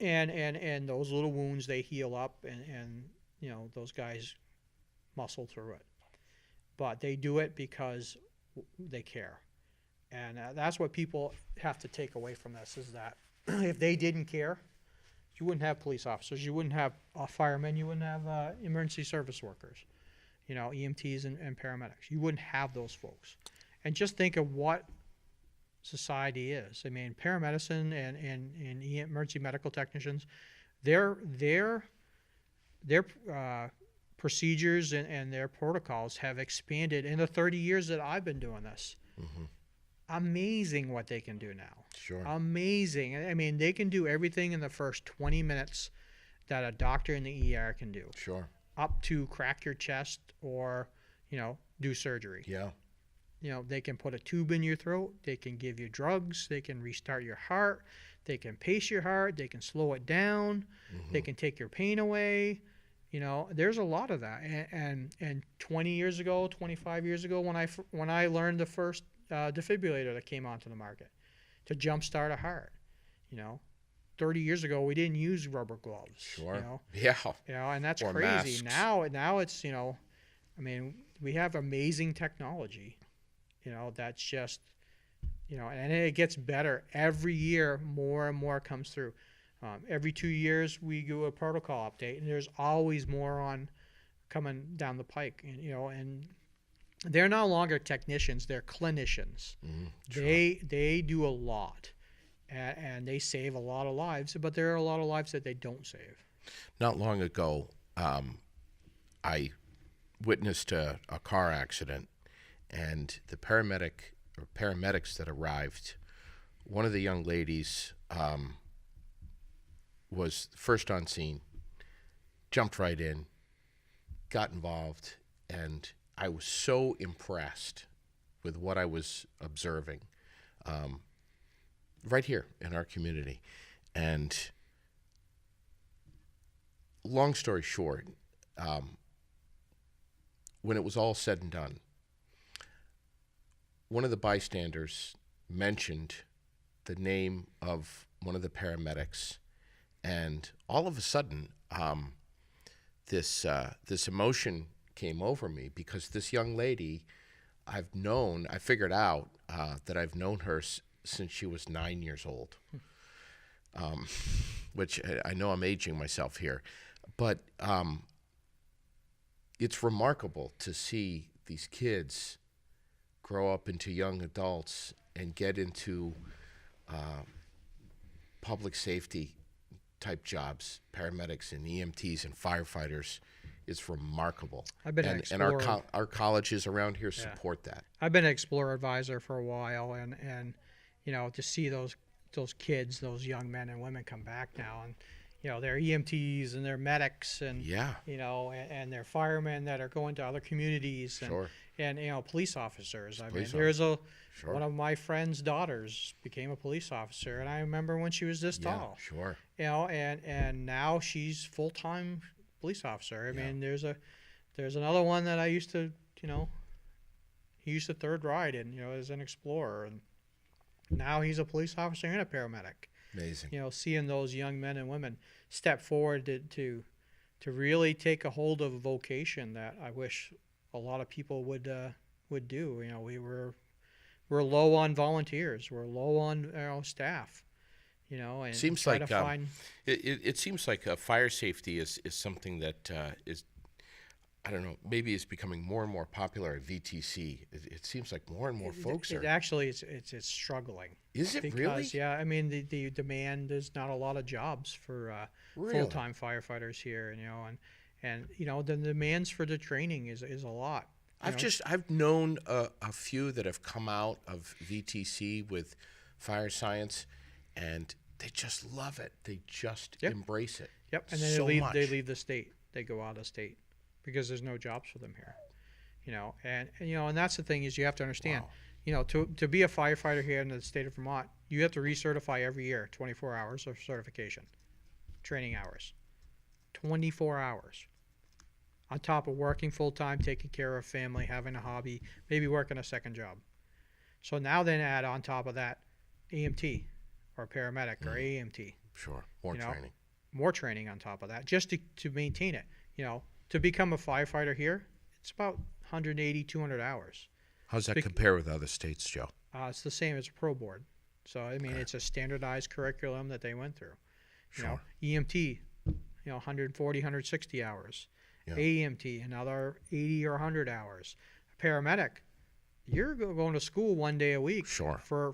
And those little wounds, they heal up, and those guys muscle through it. But they do it because they care. And that's what people have to take away from this, is that if they didn't care, you wouldn't have police officers, you wouldn't have firemen, you wouldn't have emergency service workers, EMTs and paramedics. You wouldn't have those folks. And just think of what society is. I mean, paramedicine and emergency medical technicians, their procedures and their protocols have expanded in the 30 years that I've been doing this. Amazing what they can do now. Sure. Amazing. I mean, they can do everything in the first 20 minutes that a doctor in the ER can do. Sure. Up to crack your chest or, do surgery. Yeah. They can put a tube in your throat. They can give you drugs. They can restart your heart. They can pace your heart. They can slow it down. They can take your pain away. There's a lot of that. And 20 years ago, 25 years ago, when I learned the first defibrillator that came onto the market to jumpstart a heart, 30 years ago we didn't use rubber gloves. Sure. Yeah. And that's Or crazy. masks. Now it's we have amazing technology. That's just and it gets better every year. More and more comes through. Every 2 years we do a protocol update, and there's always more on coming down the pike. And they're no longer technicians; they're clinicians. Sure. They do a lot, and they save a lot of lives. But there are a lot of lives that they don't save. Not long ago, I witnessed a car accident, and the paramedics that arrived, one of the young ladies was first on scene, jumped right in, got involved, and I was so impressed with what I was observing right here in our community. And long story short, when it was all said and done, one of the bystanders mentioned the name of one of the paramedics, and all of a sudden, this emotion came over me, because this young lady, I figured out that I've known her since she was 9 years old, which I know I'm aging myself here, but it's remarkable to see these kids grow up into young adults and get into public safety type jobs, paramedics and EMTs and firefighters. It's remarkable. I've been and our colleges around here support that. I've been an Explorer advisor for a while, and to see those kids, those young men and women come back now, and they're EMTs and they're medics, and and they're firemen that are going to other communities, and Sure. and police officers. Police There's Sure. one of my friend's daughters became a police officer, and I remember when she was this tall. Sure. And now she's full-time police officer. I mean, there's another one that I used to, he used to third ride in, as an Explorer, and now he's a police officer and a paramedic. Amazing. Seeing those young men and women step forward to really take a hold of a vocation that I wish a lot of people would do. We're low on volunteers. We're low on staff. And Seems try like to find. it seems like fire safety is something that is, I don't know, maybe it's becoming more and more popular at VTC. It seems like more and more folks are. Actually, it's struggling. Is it Because, really? yeah, I mean the demand. There's not a lot of jobs for Really? full-time firefighters here, and the demands for the training is a lot. I've known a few that have come out of VTC with fire science, and they just love it. They just embrace it. Yep, and then so they much. leave the state. They go out of state because there's no jobs for them here. And that's the thing is you have to understand. Wow. To be a firefighter here in the state of Vermont, you have to recertify every year, 24 hours of certification, training hours, 24 hours. On top of working full-time, taking care of family, having a hobby, maybe working a second job. So now then add on top of that EMT or paramedic or AMT. Sure, more training. More training on top of that, just to maintain it. To become a firefighter here, it's about 180, 200 hours. How's that compare with other states, Joe? It's the same as a pro board. So, I mean, it's a standardized curriculum that they went through. Sure. EMT, 140, 160 hours. Yeah. AMT, another 80 or 100 hours. A paramedic, you're going to school one day a week Sure. for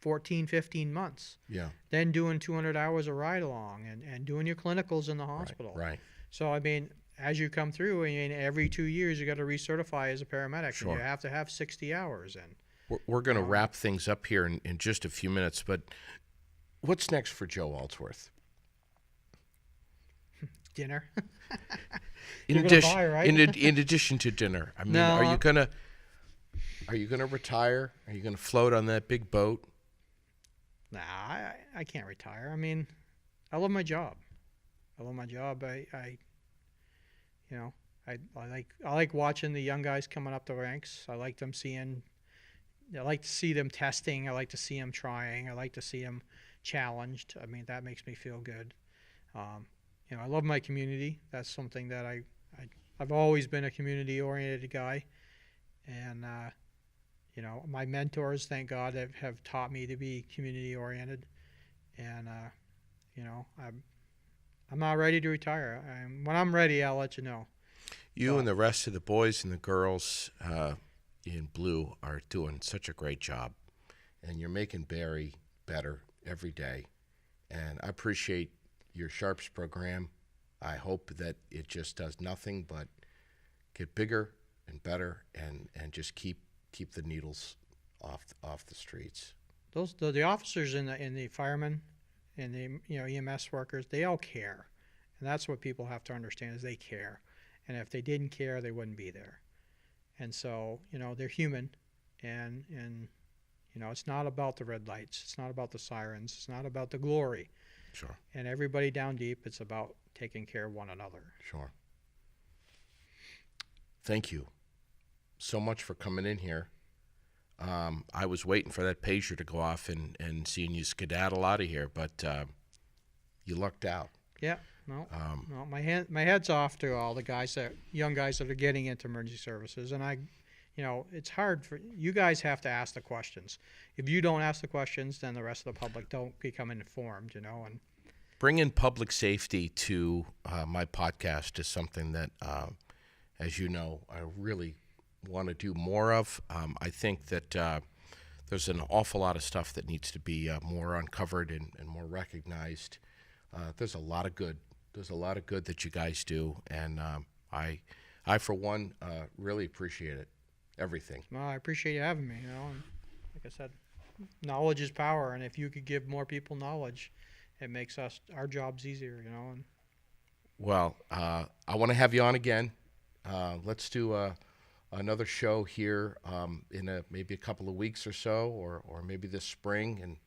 14, 15 months. Yeah. Then doing 200 hours of ride along and doing your clinicals in the hospital. Right. So, I mean, as you come through, and every 2 years you got to recertify as a paramedic. Sure. And you have to have 60 hours in. We're going to wrap things up here in just a few minutes, but what's next for Joe Aldsworth? Dinner. In You're gonna addition, buy, right? in addition to dinner, I mean, No. are you gonna retire? Are you gonna float on that big boat? Nah, I can't retire. I mean, I love my job. I love my job. I like watching the young guys coming up the ranks. I like to see them testing. I like to see them trying. I like to see them challenged. I mean, that makes me feel good. I love my community. That's something that I've always been a community-oriented guy. And, my mentors, thank God, have taught me to be community-oriented. And, I'm not ready to retire. When I'm ready, I'll let you know. You and the rest of the boys and the girls in blue are doing such a great job. And you're making Barre better every day. And I appreciate your Sharps program. I hope that it just does nothing but get bigger and better, and just keep the needles off the streets. The officers and the firemen and the EMS workers, they all care, and that's what people have to understand is they care. And if they didn't care, they wouldn't be there. And so they're human, and it's not about the red lights, it's not about the sirens, it's not about the glory. Sure. And everybody down deep, it's about taking care of one another. Sure. Thank you so much for coming in here. I was waiting for that pager to go off and seeing you skedaddle out of here, but you lucked out. Yeah. No, my head's off to all the young guys that are getting into emergency services, and it's hard for you guys. Have to ask the questions. If you don't ask the questions, then the rest of the public don't become informed. And bringing public safety to my podcast is something that, as you know, I really want to do more of. I think that there's an awful lot of stuff that needs to be more uncovered and more recognized. There's a lot of good. There's a lot of good that you guys do, and I for one, really appreciate it. Everything. Well, I appreciate you having me. And like I said, knowledge is power, and if you could give more people knowledge, it makes our jobs easier. And well, I want to have you on again. Let's do another show here in maybe a couple of weeks or so, or maybe this spring, and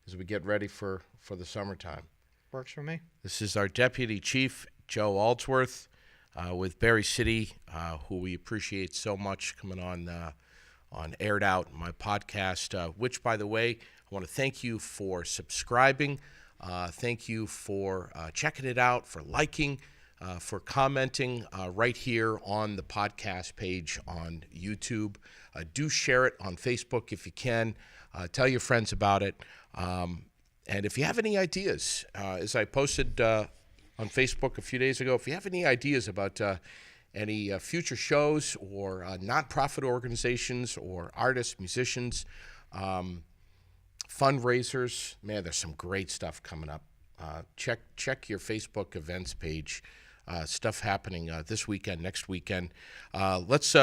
as we get ready for the summertime. Works for me. This is our Deputy Chief, Joe Aldsworth, with Barre City, who we appreciate so much, coming on Aired Out, my podcast, which, by the way, I want to thank you for subscribing. Thank you for checking it out, for liking, for commenting right here on the podcast page on YouTube. Do share it on Facebook if you can. Tell your friends about it. And if you have any ideas, as I posted on Facebook a few days ago, if you have any ideas about any future shows or nonprofit organizations or artists, musicians, fundraisers, man, there's some great stuff coming up. Check your Facebook events page. Stuff happening this weekend, next weekend. Let's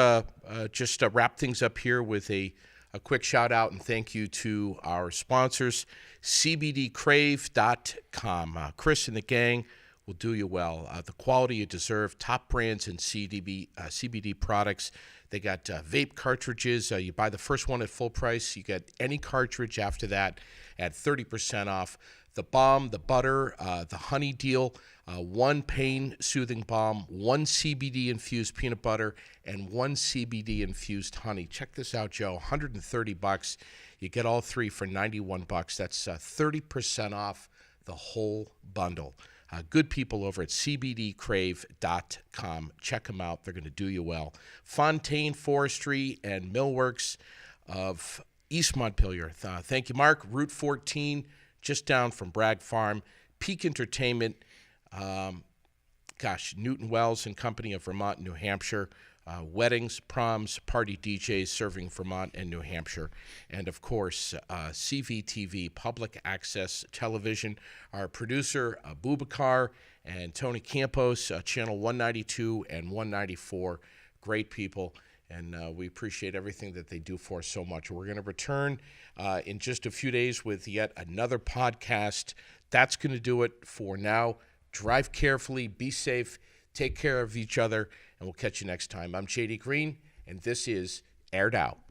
just wrap things up here with a quick shout out and thank you to our sponsors, CBDcrave.com. Chris and the gang will do you well. The quality you deserve, top brands in CBD products. They got vape cartridges. You buy the first one at full price. You get any cartridge after that at 30% off. The balm, the butter, the honey deal, one pain-soothing balm, one CBD-infused peanut butter, and one CBD-infused honey. Check this out, Joe. $130. You get all three for $91. That's 30% off the whole bundle. Good people over at CBDcrave.com. Check them out. They're going to do you well. Fontaine Forestry and Millworks of East Montpelier. Thank you, Mark. Route 14, just down from Bragg Farm. Peak Entertainment. Newton Wells and Company of Vermont, New Hampshire. weddings, proms, party DJs serving Vermont and New Hampshire. And of course, CVTV, Public Access Television. Our producer, Bubakar, and Tony Campos, Channel 192 and 194. Great people. And we appreciate everything that they do for us so much. We're going to return in just a few days with yet another podcast. That's going to do it for now. Drive carefully, be safe, take care of each other, and we'll catch you next time. I'm JD Green, and this is Aired Out.